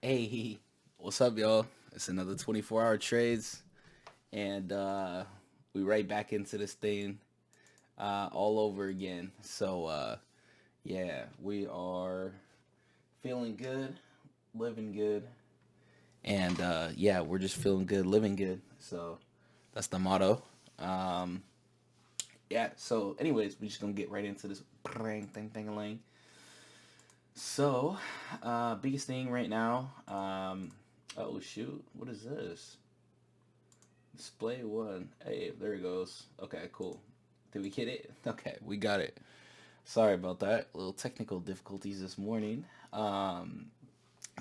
Hey, what's up, y'all? It's another 24-hour trades, and we right back into this thing all over again. Yeah, we are feeling good, living good, and yeah, we're just feeling good, living good. So that's the motto. Um, yeah. So, anyways, we're just gonna get right into this thing. Biggest thing right now. Oh shoot, what is this? Display one. Hey, there it goes. Okay, cool. Did we get it? Okay, we got it. Sorry about that. Little technical difficulties this morning. Um,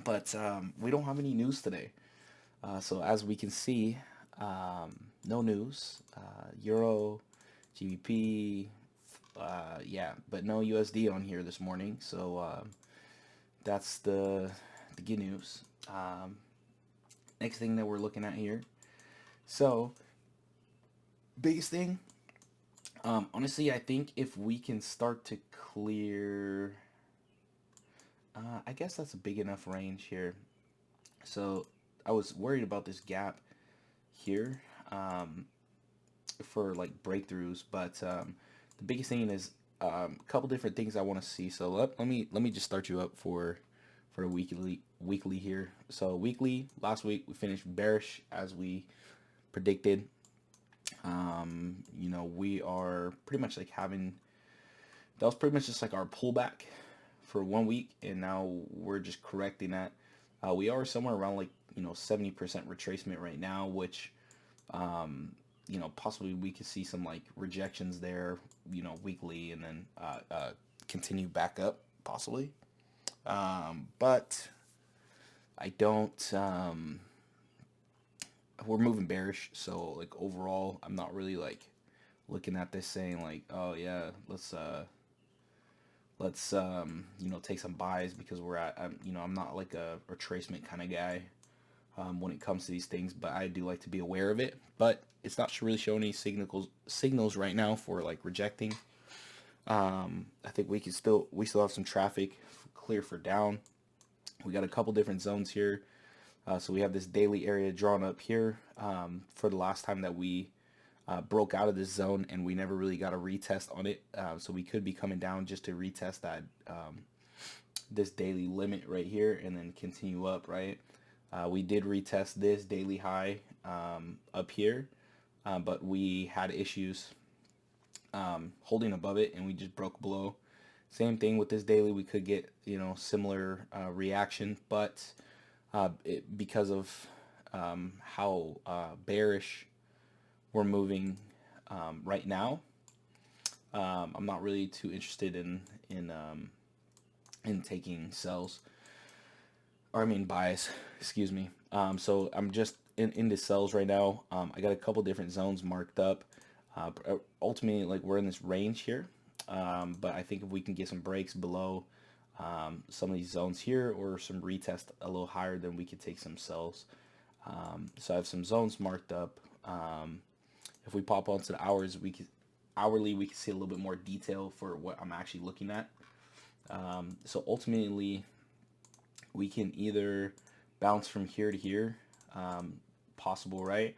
but we don't have any news today. So as we can see, no news. Euro, GBP, yeah, but no USD on here this morning. So that's the good news. Next thing that we're looking at here. So biggest thing. Honestly, I think if we can start to clear, I guess that's a big enough range here. So I was worried about this gap here um, for like breakthroughs, but the biggest thing is a couple different things I want to see. So let me just start you up for the weekly here. So weekly, last week we finished bearish as we predicted. We are pretty much like having that was pretty much just like our pullback for 1 week, and now we're just correcting that. We are somewhere around like 70% retracement right now, which possibly we could see some like rejections there, weekly, and then continue back up possibly. But I don't. We're moving bearish, so like overall, I'm not really like looking at this saying like, oh yeah, let's take some buys because I'm not like a retracement kind of guy when it comes to these things, but I do like to be aware of it. But it's not really showing any signals right now for like rejecting. I think we still have some traffic clear for down. We got a couple different zones here. So we have this daily area drawn up here for the last time that we broke out of this zone, and we never really got a retest on it. So we could be coming down just to retest that this daily limit right here and then continue up, right? We did retest this daily high up here, but we had issues holding above it, and we just broke below. Same thing with this daily. We could get similar reaction, but because of how bearish we're moving right now, I'm not really too interested in taking sells, or I mean buys. Excuse me. So I'm just in the sells right now. I got a couple different zones marked up. Ultimately, like we're in this range here, but I think if we can get some breaks below some of these zones here or some retest a little higher, then we could take some sells. So I have some zones marked up. If we pop onto the hourly, we can see a little bit more detail for what I'm actually looking at. So ultimately, we can either bounce from here to here, possible, right?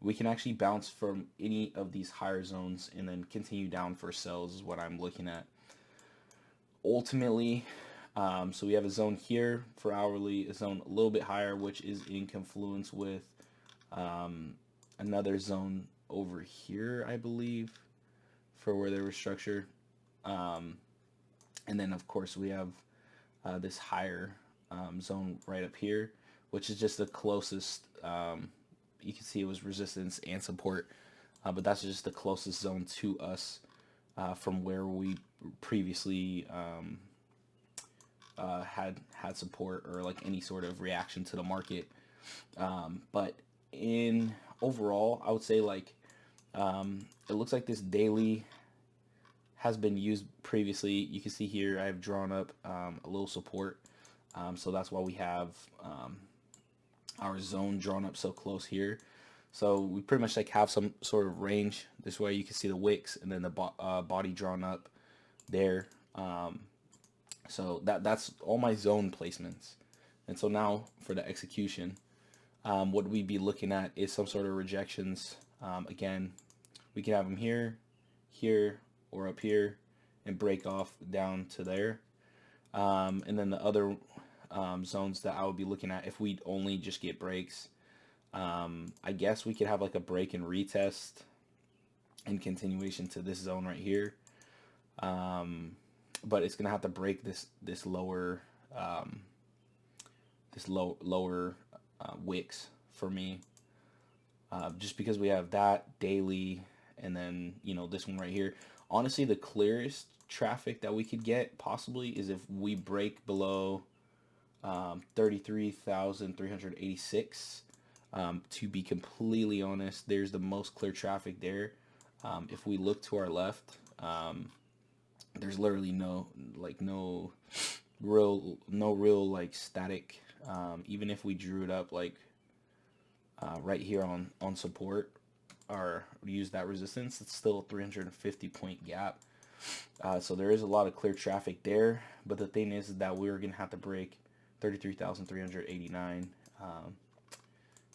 We can actually bounce from any of these higher zones and then continue down for sells is what I'm looking at. Ultimately, so we have a zone here for hourly, a zone a little bit higher, which is in confluence with another zone over here, I believe, for where they were structured. And then, of course, we have this higher zone right up here, which is just the closest. You can see it was resistance and support, but that's just the closest zone to us from where we previously had support or like any sort of reaction to the market. But in overall, I would say like it looks like this daily has been used previously. You can see here I have drawn up a little support, so that's why we have our zone drawn up so close here. So we pretty much like have some sort of range. This way you can see the wicks and then the body drawn up there. So that's all my zone placements. And so now for the execution, what we'd be looking at is some sort of rejections. Again, we can have them here, here, or up here, and break off down to there. And then the other zones that I would be looking at if we only just get breaks, I guess we could have like a break and retest and continuation to this zone right here. But it's gonna have to break this lower lower wicks for me, just because we have that daily, and then this one right here. Honestly, the clearest traffic that we could get possibly is if we break below 33,386. To be completely honest, there's the most clear traffic there. If we look to our left, there's literally no real like static. Even if we drew it up like right here on support, or use that resistance, it's still a 350 point gap. So there is a lot of clear traffic there, but the thing is that we're gonna have to break 33,389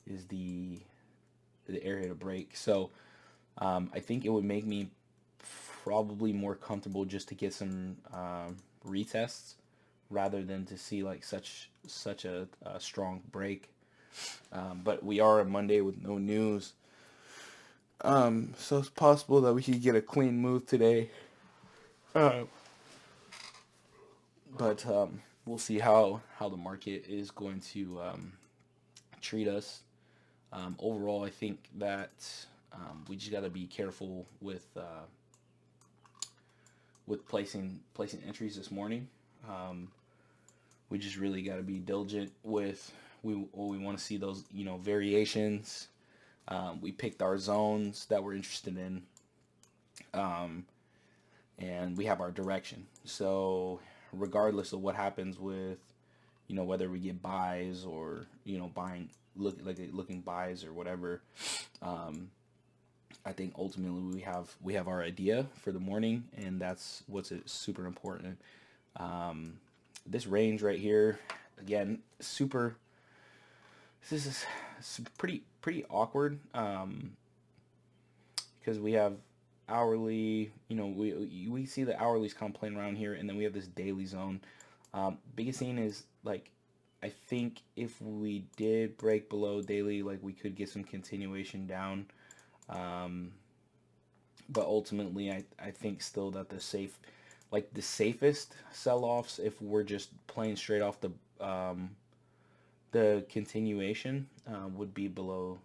is the area to break. So I think it would make me probably more comfortable just to get some retests rather than to see like such a strong break. But we are on Monday with no news, so it's possible that we could get a clean move today. But we'll see how the market is going to treat us. Overall, I think that we just got to be careful with placing entries this morning. We just really got to be diligent with we want to see those variations. We picked our zones that we're interested in, and we have our direction. So regardless of what happens with whether we get buys or buying looking buys or whatever, I think ultimately we have our idea for the morning, and that's what's super important. This range right here, again, this is pretty awkward, because we have hourly, we see the hourlies kind of playing around here, and then we have this daily zone. Biggest thing is, like, I think if we did break below daily, like, we could get some continuation down. But ultimately, I think still that the safest sell-offs, if we're just playing straight off the continuation, would be below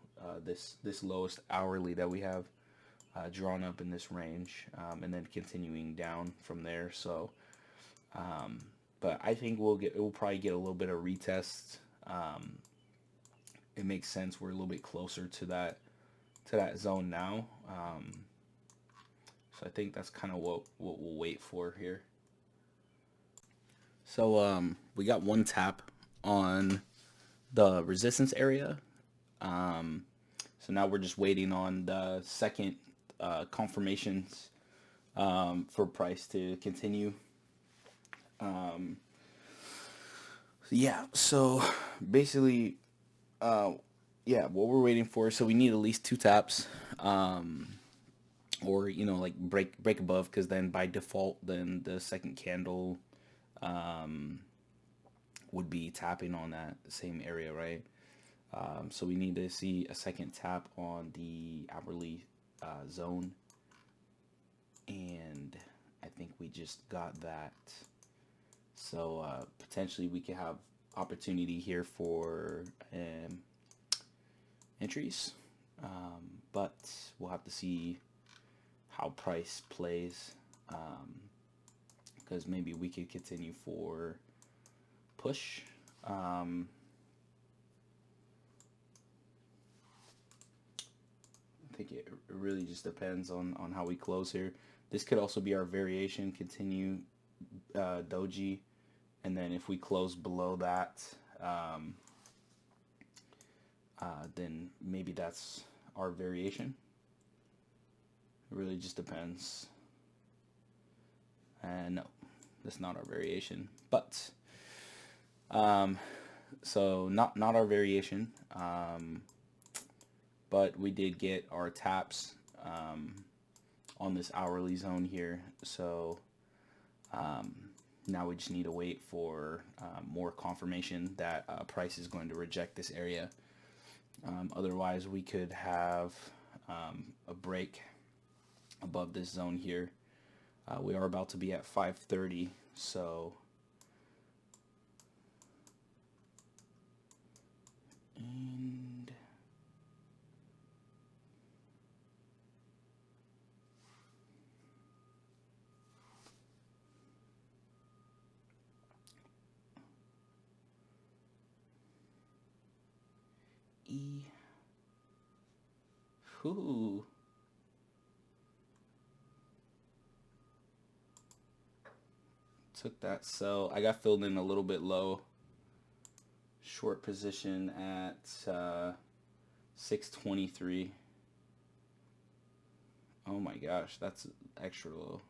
this lowest hourly that we have drawn up in this range, and then continuing down from there. So, but I think we'll probably get a little bit of retest. It makes sense. We're a little bit closer to that zone now. So I think that's kind of what we'll wait for here. So we got one tap on the resistance area. So now we're just waiting on the second confirmations for price to continue. So basically, what we're waiting for, so we need at least two taps, or like break above, because then by default then the second candle would be tapping on that same area, right? So we need to see a second tap on the hourly zone, and I think we just got that. So potentially we could have opportunity here for entries, but we'll have to see how price plays, because maybe we could continue for push. I think it really just depends on how we close here. This could also be our variation, continue doji, and then if we close below that, then maybe that's our variation. It really just depends. And no, that's not our variation. But So not our variation, but we did get our taps on this hourly zone here. So um, now we just need to wait for more confirmation that price is going to reject this area. Otherwise, we could have a break above this zone here. We are about to be at 530, so and E. Whoo. Took that sell. I got filled in a little bit low. Short position at 623. Oh my gosh, that's extra low.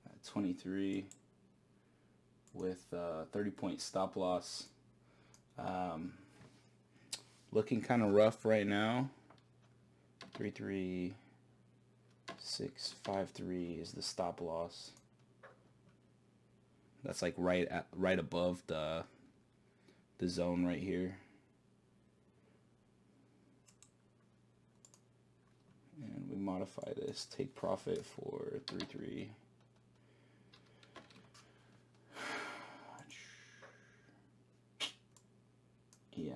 At 23 with 30-point stop loss. Looking kind of rough right now. 33653 is the stop loss. That's like right above the zone right here. And we modify this, take profit for 33. Yeah.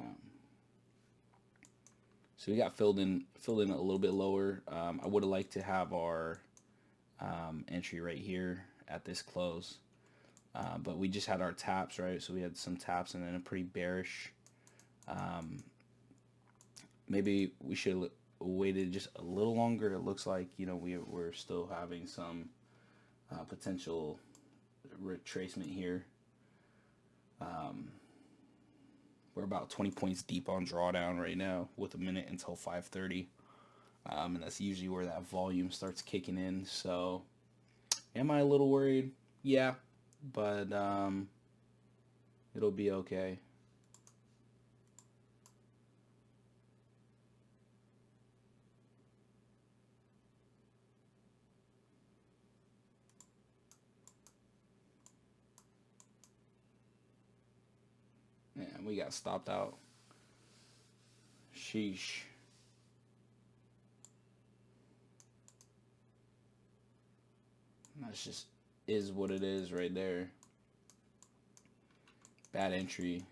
So we got filled in a little bit lower. I would have liked to have our entry right here at this close. But we just had our taps, right? So we had some taps and then a pretty bearish. Maybe we should have waited just a little longer. It looks like, we're still having some potential retracement here. We're about 20 points deep on drawdown right now with a minute until 5:30. And that's usually where that volume starts kicking in. So am I a little worried? Yeah, but it'll be okay. And we got stopped out. Sheesh. That's just is what it is right there. Bad entry.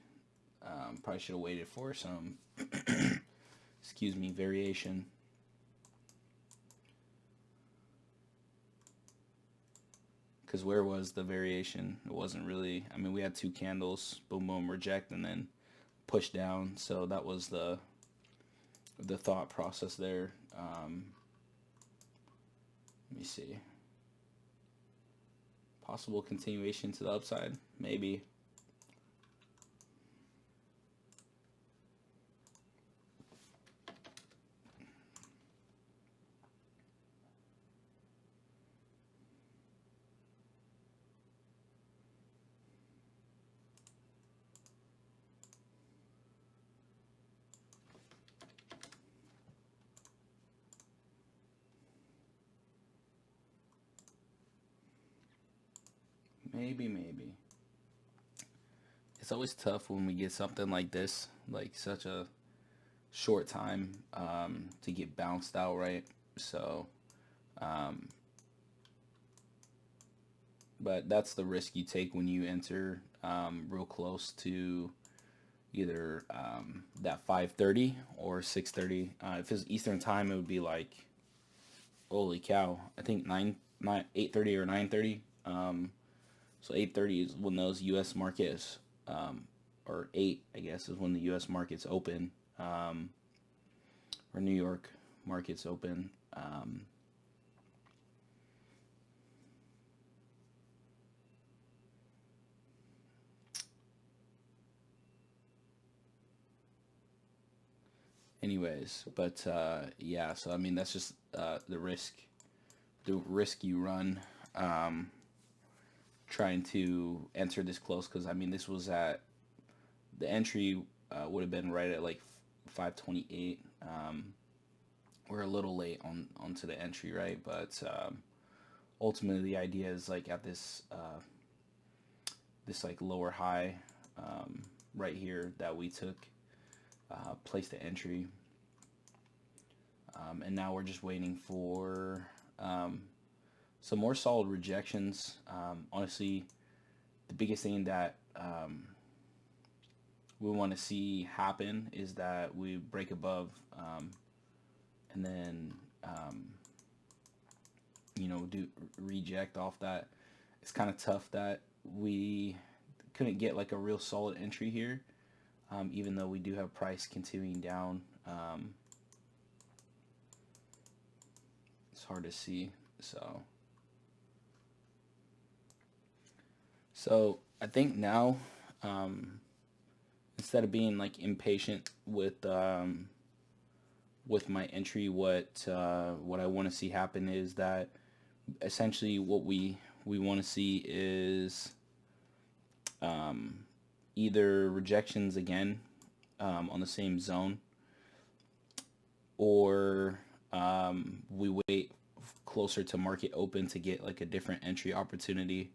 Probably should have waited for some excuse me, variation. Because where was the variation? It wasn't really. I mean, we had two candles, boom, boom, reject, and then push down. So that was the thought process there. Let me see. Possible continuation to the upside, maybe. Maybe. It's always tough when we get something like this, like such a short time to get bounced out, right? So, but that's the risk you take when you enter real close to either that 5:30 or 6:30. If it's Eastern time, it would be like, holy cow! I think 8:30 or 9:30. So 8:30 is when those U.S. markets, or 8, I guess, is when the U.S. markets open, or New York markets open. Anyways, but yeah, so I mean that's just the risk you run trying to enter this close, because I mean this was at the entry would have been right at like 528. We're a little late onto the entry, right? But ultimately the idea is like at this like lower high right here that we took, placed the entry, and now we're just waiting for some more solid rejections. Honestly, the biggest thing that we want to see happen is that we break above, and then do reject off that. It's kind of tough that we couldn't get like a real solid entry here, even though we do have price continuing down. It's hard to see. So I think now, instead of being like impatient with my entry, what I want to see happen is that essentially what we want to see is either rejections again on the same zone, or we wait closer to market open to get like a different entry opportunity,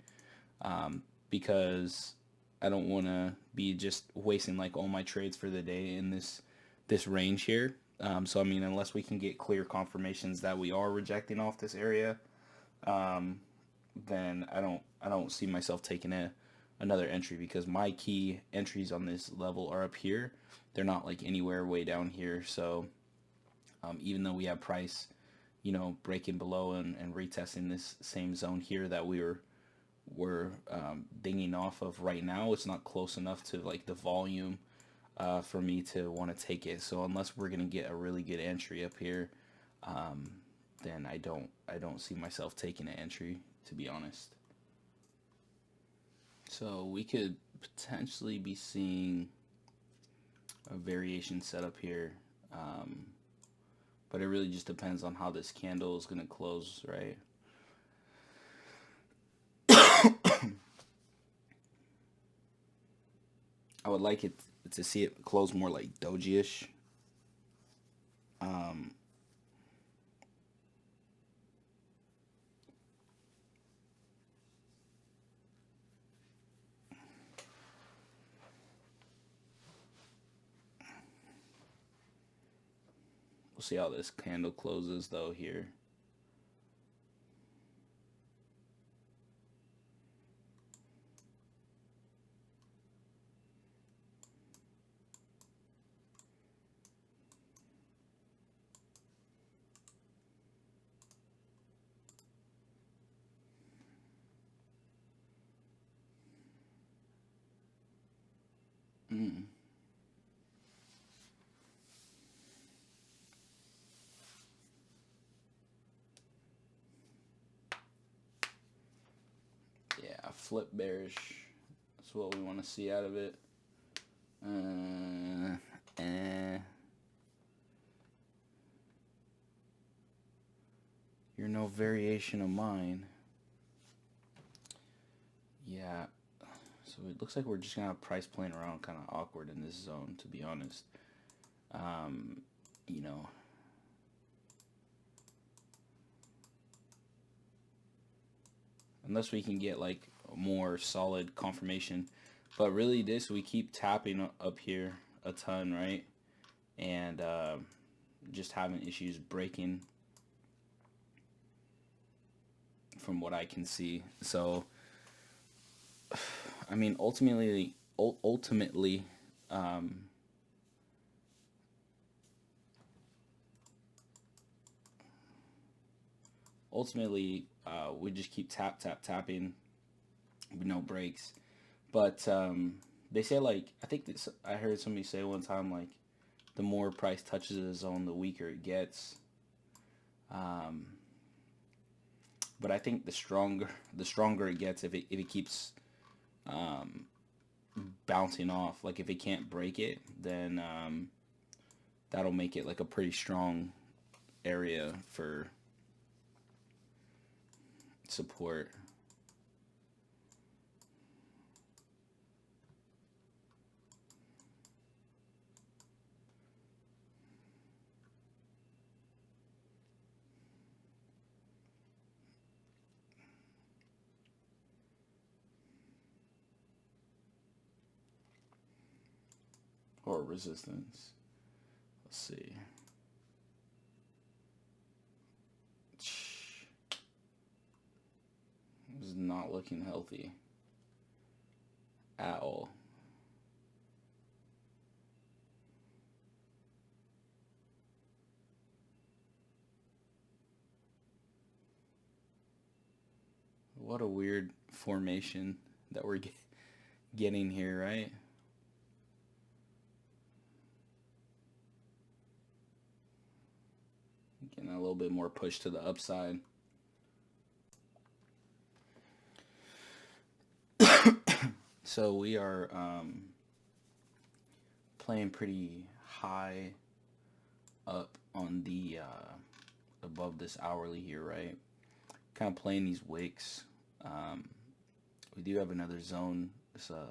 because I don't want to be just wasting like all my trades for the day in this range here. So I mean, unless we can get clear confirmations that we are rejecting off this area, then I don't see myself taking another entry, because my key entries on this level are up here. They're not like anywhere way down here. So even though we have price, breaking below and retesting this same zone here that we're dinging off of right now, it's not close enough to like the volume for me to want to take it. So unless we're gonna get a really good entry up here, then I don't see myself taking an entry, to be honest. So we could potentially be seeing a variation setup here, but it really just depends on how this candle is gonna close, right? I would like it to see it close more like doji-ish. Um, we'll see how this candle closes though here. Mm. Yeah, flip bearish. That's what we want to see out of it. You're no variation of mine. Yeah. So it looks like we're just gonna have price playing around kind of awkward in this zone, to be honest. You know, unless we can get like a more solid confirmation. But really, we keep tapping up here a ton, right? And just having issues breaking from what I can see. So, I mean, ultimately, we just keep tapping with no breaks. But they say, like, I heard somebody say one time, like, the more price touches the zone, the weaker it gets. But I think the stronger it gets if it keeps bouncing off. Like if it can't break it, then that'll make it like a pretty strong area for support. Or resistance. Let's see. It's not looking healthy at all. What a weird formation that we're getting here, right? Getting a little bit more push to the upside. So we are playing pretty high up on the above this hourly here, right? Kind of playing these wicks. We do have another zone. It's a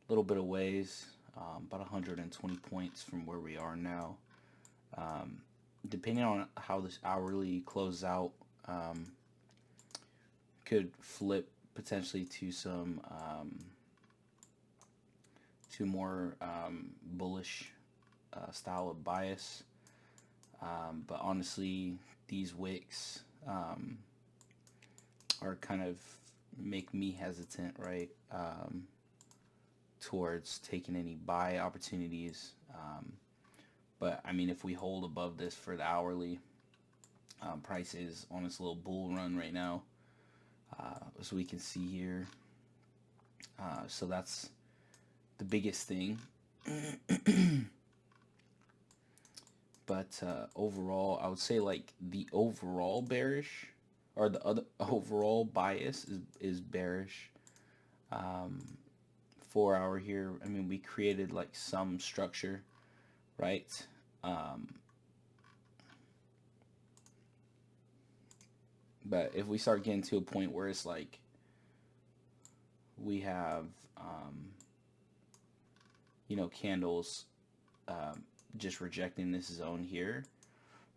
little bit of ways, about 120 points from where we are now. Depending on how this hourly closes out, could flip potentially to some to more bullish style of bias. But honestly, these wicks are kind of make me hesitant, right? Towards taking any buy opportunities. But I mean, if we hold above this for the hourly, price is on its little bull run right now, as we can see here. So that's the biggest thing. But overall, I would say like the overall bearish or the other overall bias is bearish. 4 hour here. I mean, we created like some structure, right? But if we start getting to a point where it's like we have, candles just rejecting this zone here,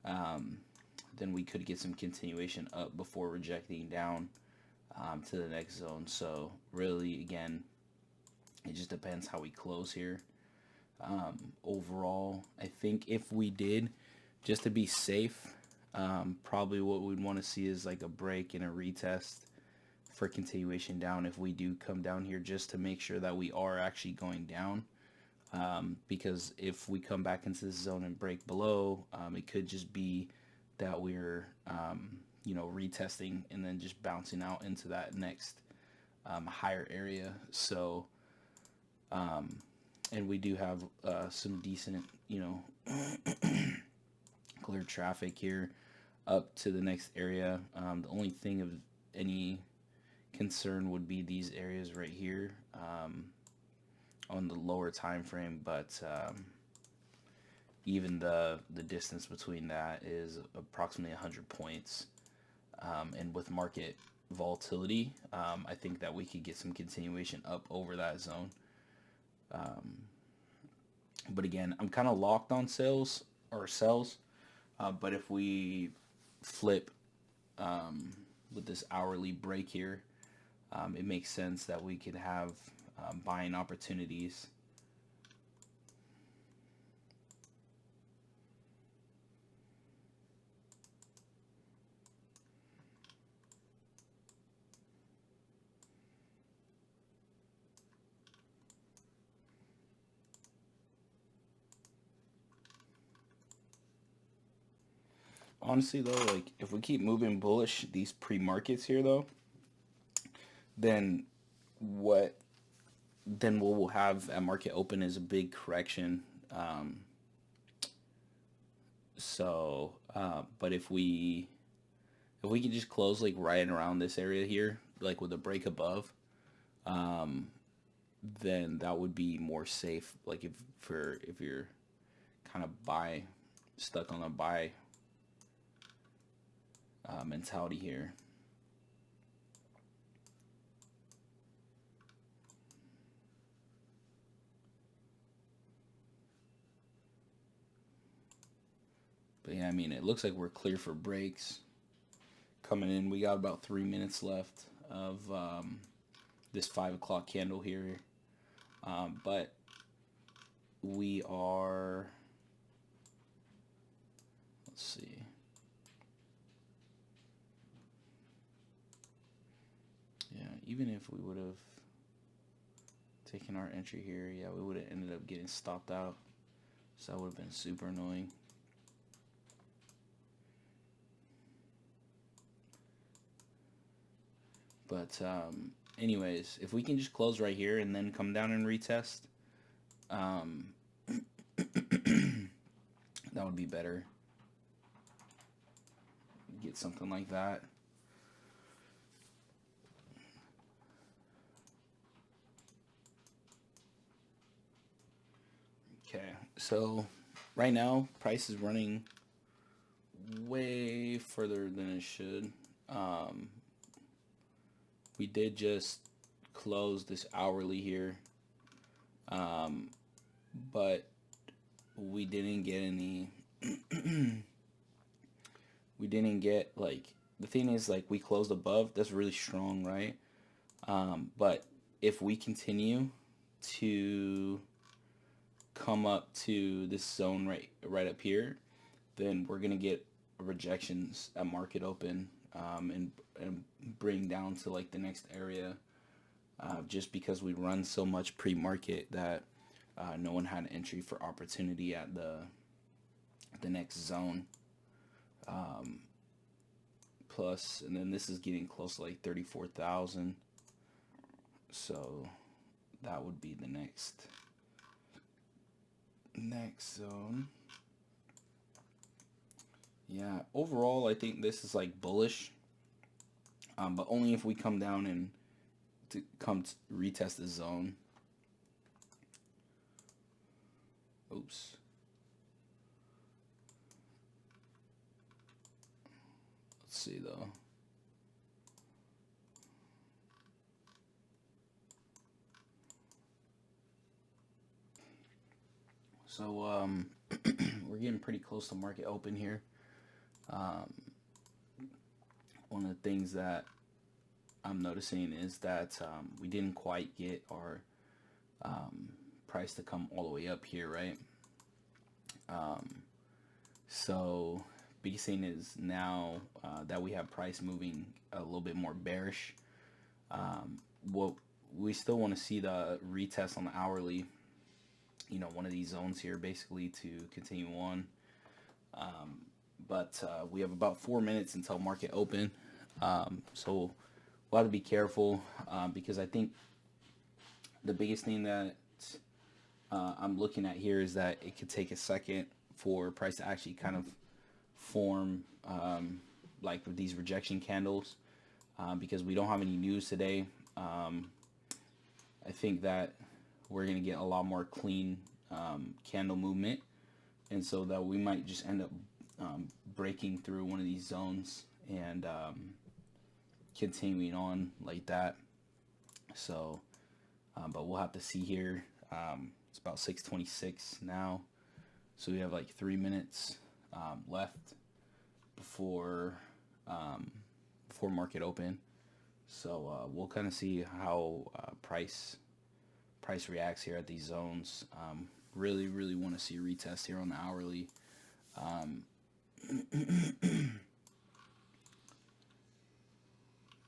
then we could get some continuation up before rejecting down to the next zone. So really, again, it just depends how we close here. Overall, I think if we did, just to be safe, probably what we'd want to see is like a break and a retest for continuation down if we do come down here, just to make sure that we are actually going down. Because if we come back into this zone and break below, it could just be that we're retesting and then just bouncing out into that next higher area. So and we do have some decent clear traffic here up to the next area. The only thing of any concern would be these areas right here on the lower time frame, but even the distance between that is approximately 100 points, and with market volatility, I think that we could get some continuation up over that zone. But again, I'm kind of locked on sales or sells, but if we flip with this hourly break here, it makes sense that we could have buying opportunities. Honestly though, like if we keep moving bullish these pre-markets here though, then what we'll have at market open is a big correction. But if we can just close like right around this area here, like with a break above, then that would be more safe. Like if you're kind of stuck on a buy mentality here. But yeah, I mean, it looks like we're clear for breaks coming in. We got about 3 minutes left of this 5 o'clock candle here. But we are, let's see. Yeah, even if we would have taken our entry here, yeah, we would have ended up getting stopped out. So that would have been super annoying. But anyways, if we can just close right here and then come down and retest, that would be better. Get something like that. Okay, so right now price is running way further than it should. We did just close this hourly here, but we didn't get any we didn't get, like, the thing is, like, we closed above. That's really strong, right? But if we continue to come up to this zone right up here, then we're gonna get rejections at market open, and bring down to like the next area, just because we run so much pre-market that no one had entry for opportunity at the next zone. Plus, and then this is getting close to like 34,000, so that would be the next zone. Yeah, overall I think this is like bullish, but only if we come down and retest the zone. Oops. Let's see though. So we're getting pretty close to market open here. One of the things that I'm noticing is that we didn't quite get our price to come all the way up here, right? So biggest thing is now that we have price moving a little bit more bearish, what we still want to see the retest on the hourly, you know, one of these zones here basically to continue on. But we have about 4 minutes until market open, so we'll have to be careful, because I think the biggest thing that I'm looking at here is that it could take a second for price to actually kind of form, like with these rejection candles, because we don't have any news today. I think that we're going to get a lot more clean candle movement, and so that we might just end up breaking through one of these zones and continuing on like that. So but we'll have to see here. It's about 6:26 now, so we have like 3 minutes left before market open. So we'll kind of see how price reacts here at these zones. Really want to see a retest here on the hourly.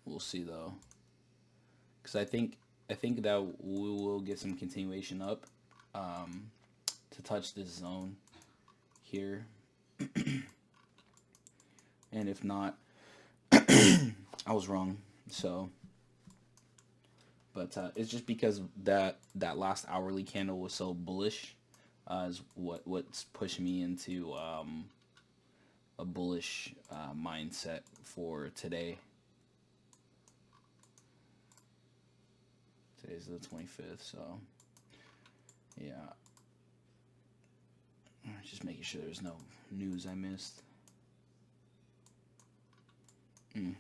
We'll see though, because I think that we will get some continuation up to touch this zone here, and if not, I was wrong. So, but it's just because that last hourly candle was so bullish, is what's pushed me into a bullish mindset for today. Today's the 25th, so yeah. Just making sure there's no news I missed. Mm.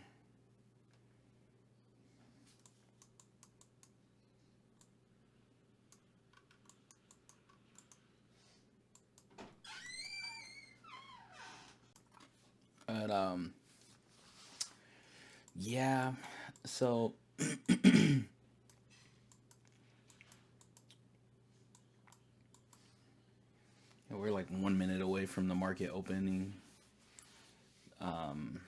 But yeah. So we're like 1 minute away from the market opening. Um,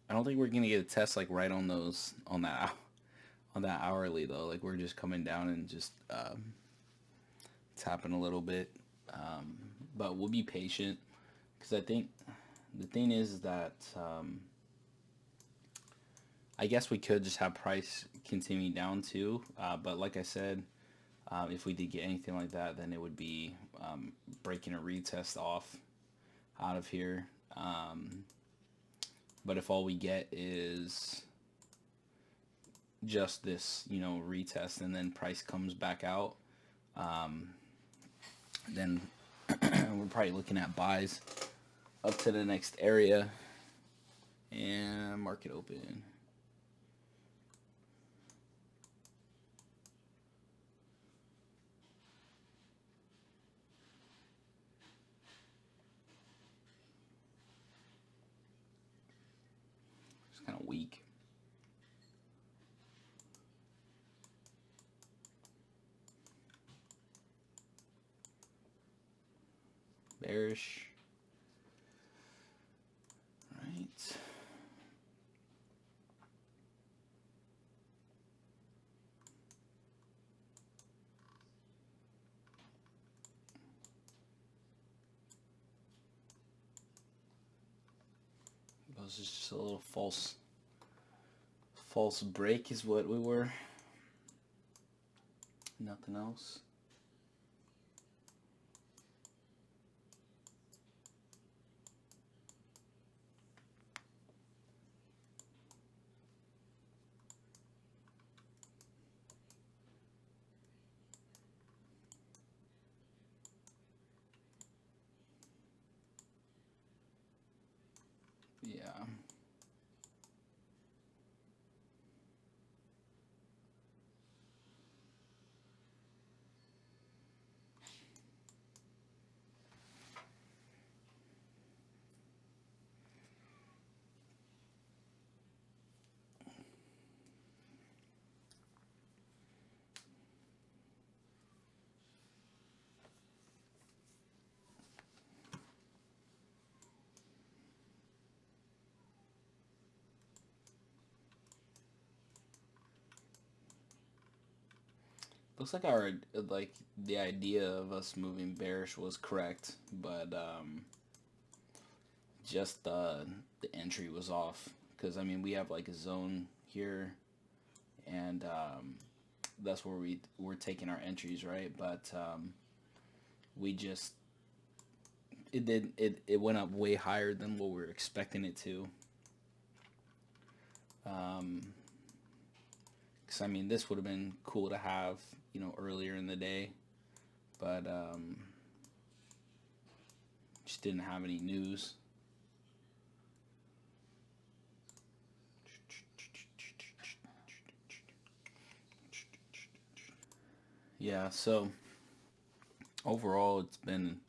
I don't think we're gonna get a test like right on those on that hourly though. Like we're just coming down and just tapping a little bit, um, but we'll be patient because I think the thing is that I guess we could just have price continue down too. But like I said, if we did get anything like that, then it would be breaking a retest off out of here. But if all we get is just this, retest and then price comes back out, then we're probably looking at buys up to the next area and market open. It's kind of weak. Bearish. Right. It was just a little false break is what we were. Nothing else. Yeah. Looks like our like the idea of us moving bearish was correct, but just the entry was off because I mean we have like a zone here, and that's where we're taking our entries, right? But we just it went up way higher than what we were expecting it to. Because I mean this would have been cool to have earlier in the day, but just didn't have any news. Yeah, so overall it's been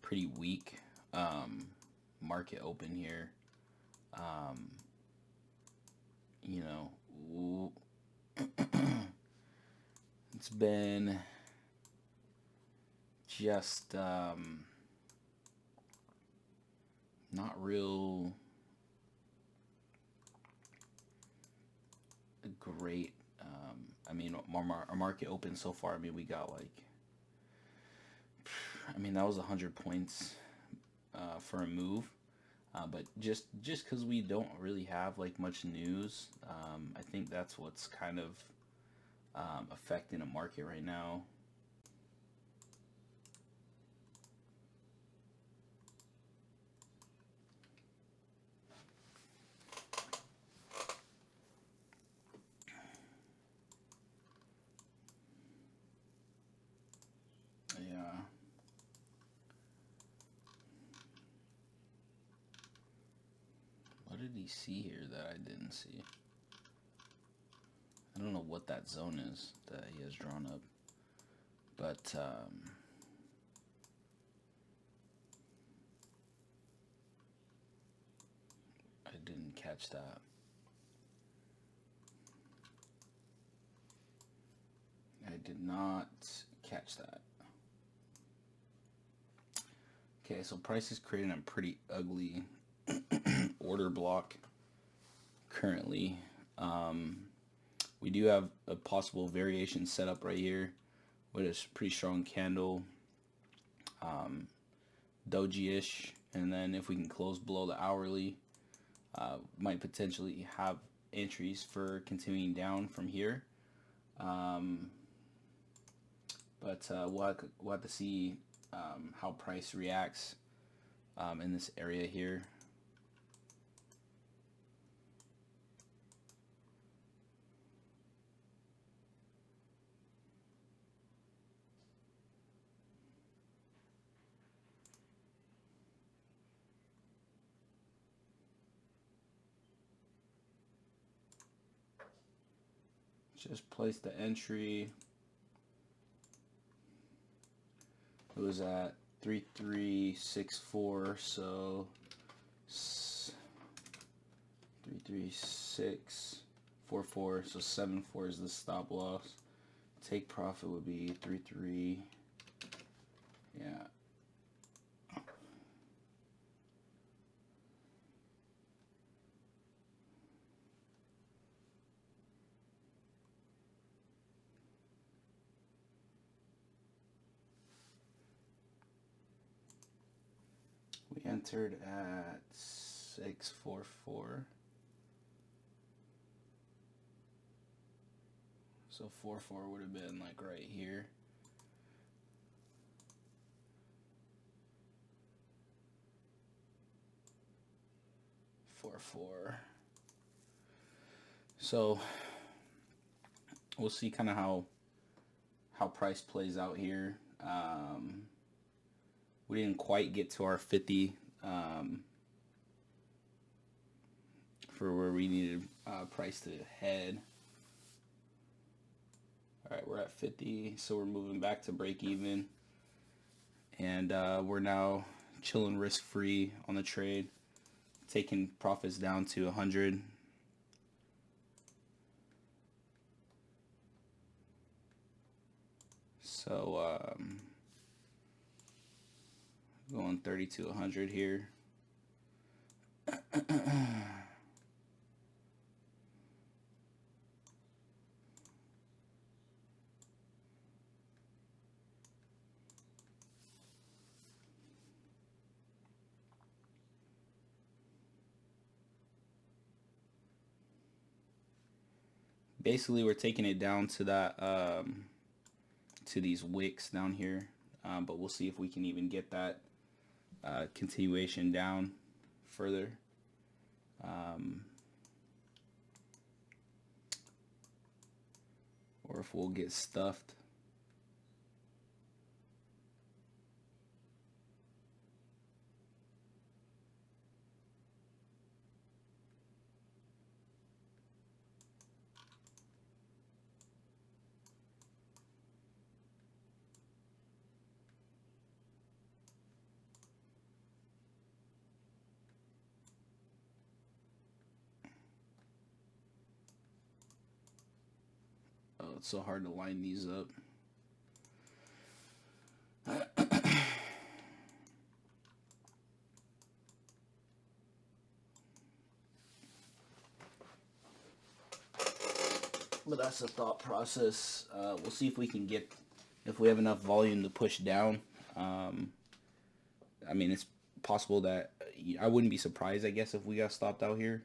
pretty weak market open here. Um, you know, it's been just not real great. I mean, our market open so far. I mean, we got like, I mean, that was 100 points for a move. But just because we don't really have like much news, I think that's what's kind of affecting the market right now. he see here that I didn't see? I don't know what that zone is that he has drawn up, but I didn't catch that. I did not catch that. Okay, so price is creating a pretty ugly order block currently. We do have a possible variation set up right here with a pretty strong candle, doji-ish, and then if we can close below the hourly, might potentially have entries for continuing down from here. But we'll have to see how price reacts in this area here. Just place the entry. It was at 3364, so 33644, so 74 is the stop loss. Take profit would be 33. Yeah. We entered at 644. So 44 would have been like right here. So we'll see kind of how price plays out here. We didn't quite get to our 50 for where we needed price to head. All right, we're at 50, so we're moving back to break even, and we're now chilling risk free on the trade, taking profits down to 100. So going 30 to 100 here. Basically, we're taking it down to that to these wicks down here, but we'll see if we can even get that continuation down further. Or if we'll get stuffed. Oh, it's so hard to line these up. But that's the thought process. We'll see if we can get, if we have enough volume to push down. I mean, it's possible that I wouldn't be surprised, I guess, if we got stopped out here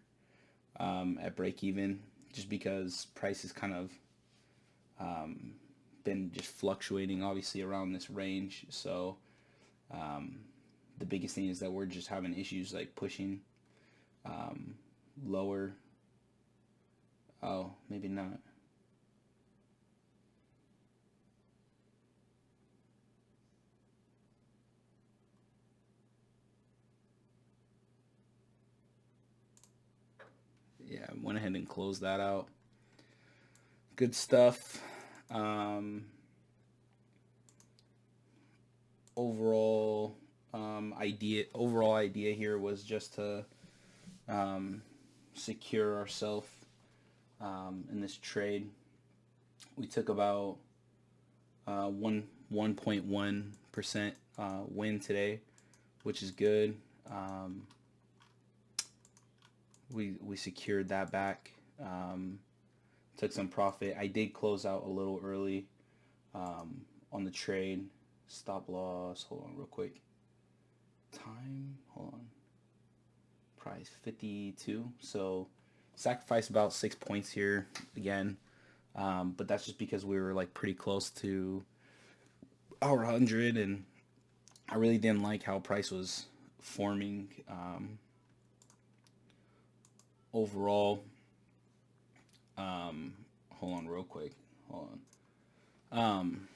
at break even, just because price has kind of been just fluctuating, obviously, around this range. So the biggest thing is that we're just having issues like pushing lower. Oh, maybe not. went ahead and closed that out. Good stuff. Um, overall overall idea here was just to um, secure ourselves in this trade. We took about 1.1% win today, which is good. We secured that back. Took some profit. I did close out a little early on the trade. Stop loss. Hold on, real quick. Time. Hold on. Price 52. So sacrificed about 6 points here again. But that's just because we were like pretty close to our 100, and I really didn't like how price was forming overall. Hold on real quick. Hold on.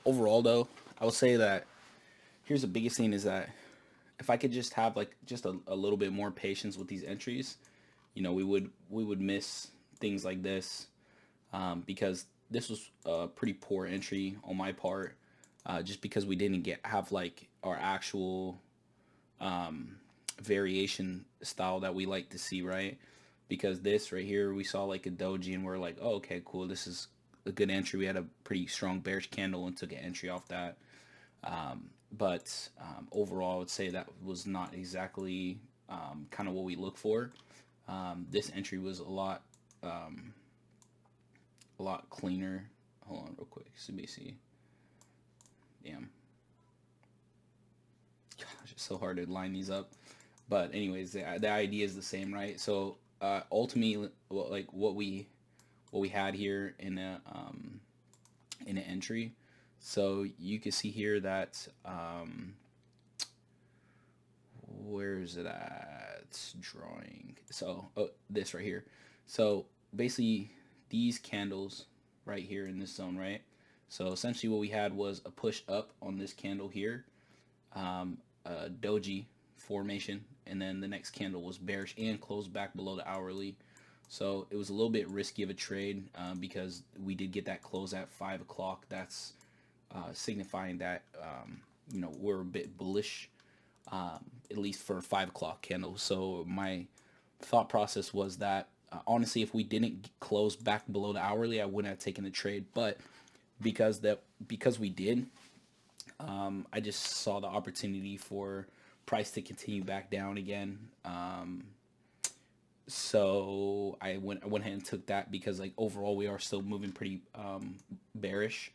Overall though, I would say that here's the biggest thing is that if I could just have like just a little bit more patience with these entries, we would miss things like this, because this was a pretty poor entry on my part, just because we didn't have like our actual variation style that we like to see, right? Because this right here, we saw like a doji and we're like, oh, okay, cool, this is a good entry. We had a pretty strong bearish candle and took an entry off that. But overall, I would say that was not exactly kind of what we look for. This entry was a lot cleaner. Hold on real quick. CBC. Damn. Gosh, it's so hard to line these up. But anyways, the idea is the same, right? So ultimately, like what we had here in an entry. So you can see here that where is it at? Drawing. So this right here. So basically these candles right here in this zone, right? So essentially what we had was a push up on this candle here, a doji formation, and then the next candle was bearish and closed back below the hourly. So it was a little bit risky of a trade because we did get that close at 5 o'clock. That's signifying that we're a bit bullish, at least for 5 o'clock candle. So my thought process was that honestly, if we didn't close back below the hourly, I wouldn't have taken the trade. But because we did, I just saw the opportunity for price to continue back down again. So I went ahead and took that because like overall we are still moving pretty bearish,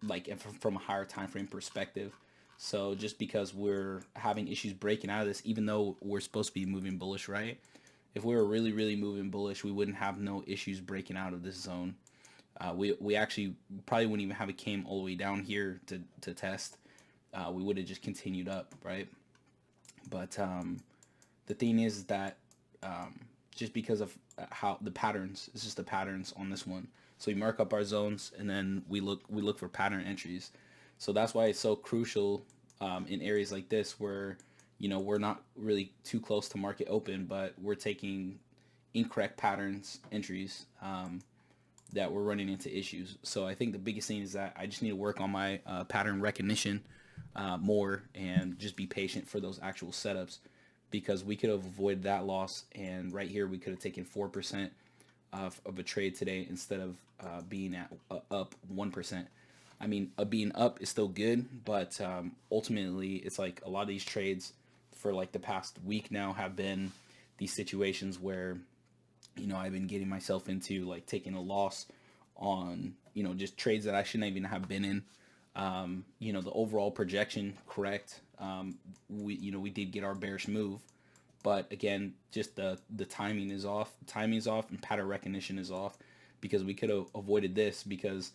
like from a higher time frame perspective. So just because we're having issues breaking out of this, even though we're supposed to be moving bullish, right? If we were really, really moving bullish, we wouldn't have no issues breaking out of this zone. We actually probably wouldn't even have it came all the way down here to test. We would have just continued up, right? But the thing is that just because of how the patterns, it's just the patterns on this one. So we mark up our zones and then we look for pattern entries. So that's why it's so crucial in areas like this where we're not really too close to market open, but we're taking incorrect patterns entries that we're running into issues. So I think the biggest thing is that I just need to work on my pattern recognition more and just be patient for those actual setups, because we could have avoided that loss, and right here we could have taken 4% of a trade today instead of being at up 1%. I mean, being up is still good, but ultimately it's like a lot of these trades for like the past week now have been these situations where I've been getting myself into like taking a loss on just trades that I shouldn't even have been in. The overall projection correct. We did get our bearish move, but again, just the timing is off. Timing is off, and pattern recognition is off, because we could have avoided this, because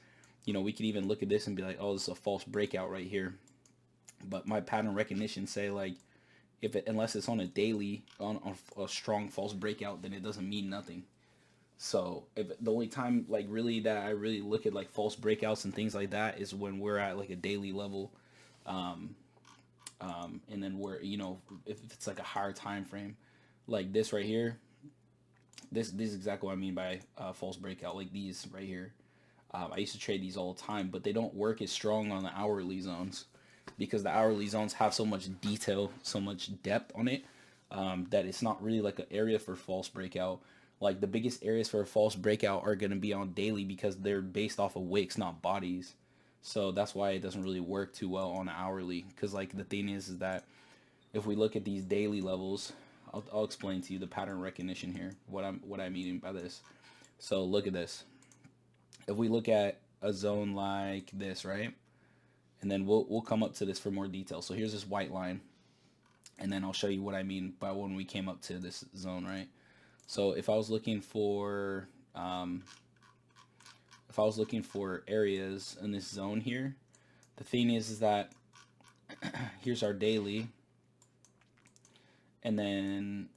we could even look at this and be like, oh, this is a false breakout right here. But my pattern recognition say like, unless it's on a daily on a strong false breakout, then it doesn't mean nothing. So if the only time like really that I really look at like false breakouts and things like that is when we're at like a daily level, and then we're if it's like a higher time frame like this right here, This is exactly what I mean by false breakout, like these right here. I used to trade these all the time, but they don't work as strong on the hourly zones because the hourly zones have so much detail, so much depth on it, that it's not really like an area for false breakout. Like the biggest areas for a false breakout are going to be on daily because they're based off of wicks, not bodies. So that's why it doesn't really work too well on hourly. Because like the thing is that if we look at these daily levels, I'll explain to you the pattern recognition here. What I mean by this. So look at this. If we look at a zone like this, right, and then we'll come up to this for more detail. So here's this white line, and then I'll show you what I mean by when we came up to this zone, right? So if I was looking for areas in this zone here, the thing is that here's our daily, and then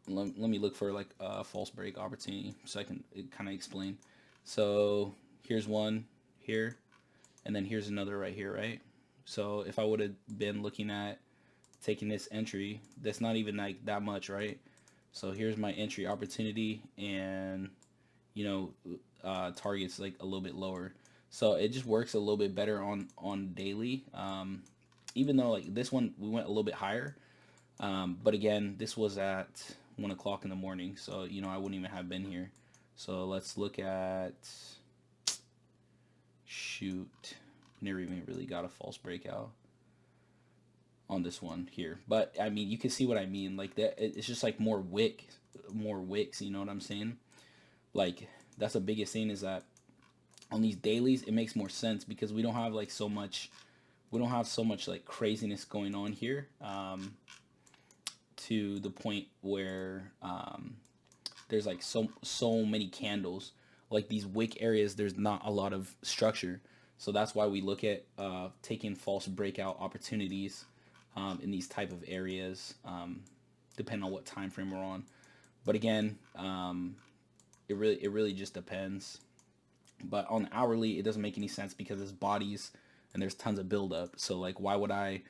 let me look for like a false break opportunity so I can kind of explain. So here's one here, and then here's another right here, right? So if I would have been looking at taking this entry, that's not even like that much, right? So here's my entry opportunity, and targets like a little bit lower. So it just works a little bit better on daily. Even though like this one we went a little bit higher, but again this was at 1 o'clock in the morning, so I wouldn't even have been here. So let's look at, shoot, never even really got a false breakout on this one here, but I mean you can see what I mean, like that it's just like more wicks, you know what I'm saying? Like that's the biggest thing, is that on these dailies it makes more sense because we don't have so much like craziness going on here, to the point where there's like so many candles. Like these wick areas, there's not a lot of structure, so that's why we look at taking false breakout opportunities in these type of areas, depending on what time frame we're on. But again, it really just depends. But on hourly, it doesn't make any sense because it's bodies and there's tons of buildup. So like, why would I?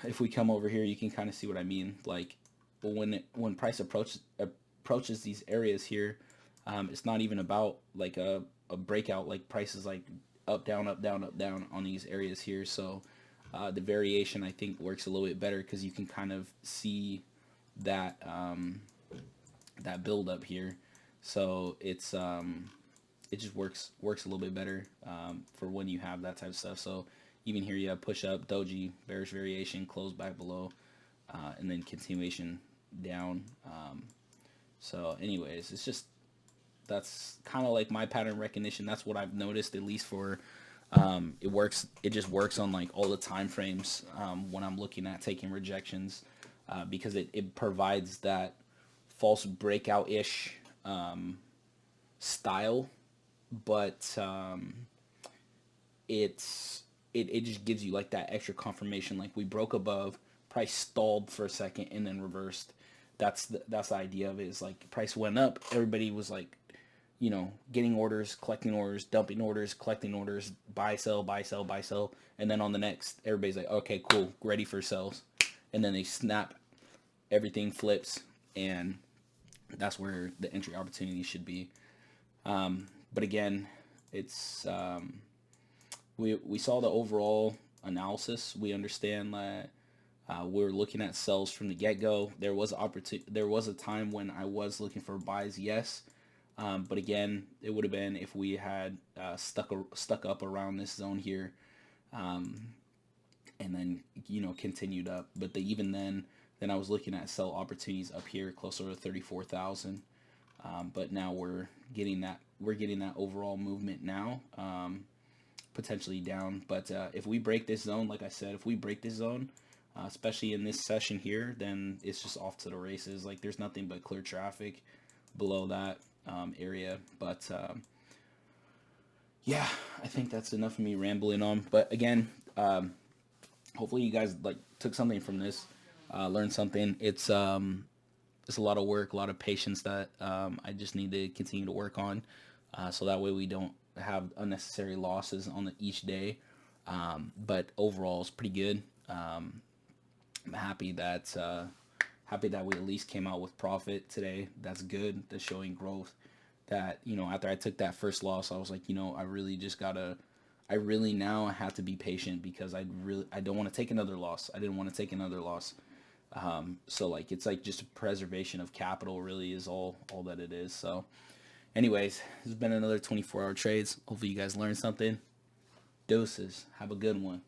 If we come over here, you can kind of see what I mean. Like, when price approaches these areas here, it's not even about like a breakout. Like price is like up down up down up down on these areas here. So the variation I think works a little bit better because you can kind of see that that build up here. So it's it just works a little bit better for when you have that type of stuff. So even here you have push up, doji, bearish variation, close back below, and then continuation down. So anyways, it's just, that's kind of like my pattern recognition. That's what I've noticed, at least for it just works on like all the time frames when I'm looking at taking rejections, because it provides that false breakout ish style, but it just gives you like that extra confirmation. Like we broke above, price stalled for a second and then reversed. That's the idea of it. Is like price went up, everybody was like, getting orders, collecting orders, dumping orders, collecting orders, buy, sell, buy, sell, buy, sell. And then on the next, everybody's like, okay, cool, ready for sales. And then they snap, everything flips, and that's where the entry opportunity should be. But again, it's, we saw the overall analysis. We understand that we're looking at sells from the get-go. There was a time when I was looking for buys, yes. But again, it would have been if we had stuck up around this zone here, and then continued up. But even then I was looking at sell opportunities up here closer to 34,000. But now we're getting that overall movement now, potentially down. But if we break this zone, like I said, if we break this zone, especially in this session here, then it's just off to the races. Like there's nothing but clear traffic below that area. But yeah, I think that's enough of me rambling on. But again, hopefully you guys like took something from this, learned something. It's a lot of work, a lot of patience that I just need to continue to work on, so that way we don't have unnecessary losses on each day. But overall, it's pretty good. I'm happy that happy that we at least came out with profit today. That's good. That's showing growth. That, you know, after I took that first loss, I was like, you know, I really now have to be patient because I don't want to take another loss. I didn't want to take another loss. So like it's like just a preservation of capital really is all that it is. So anyways, this has been another 24-hour trades. Hopefully you guys learned something. Doses. Have a good one.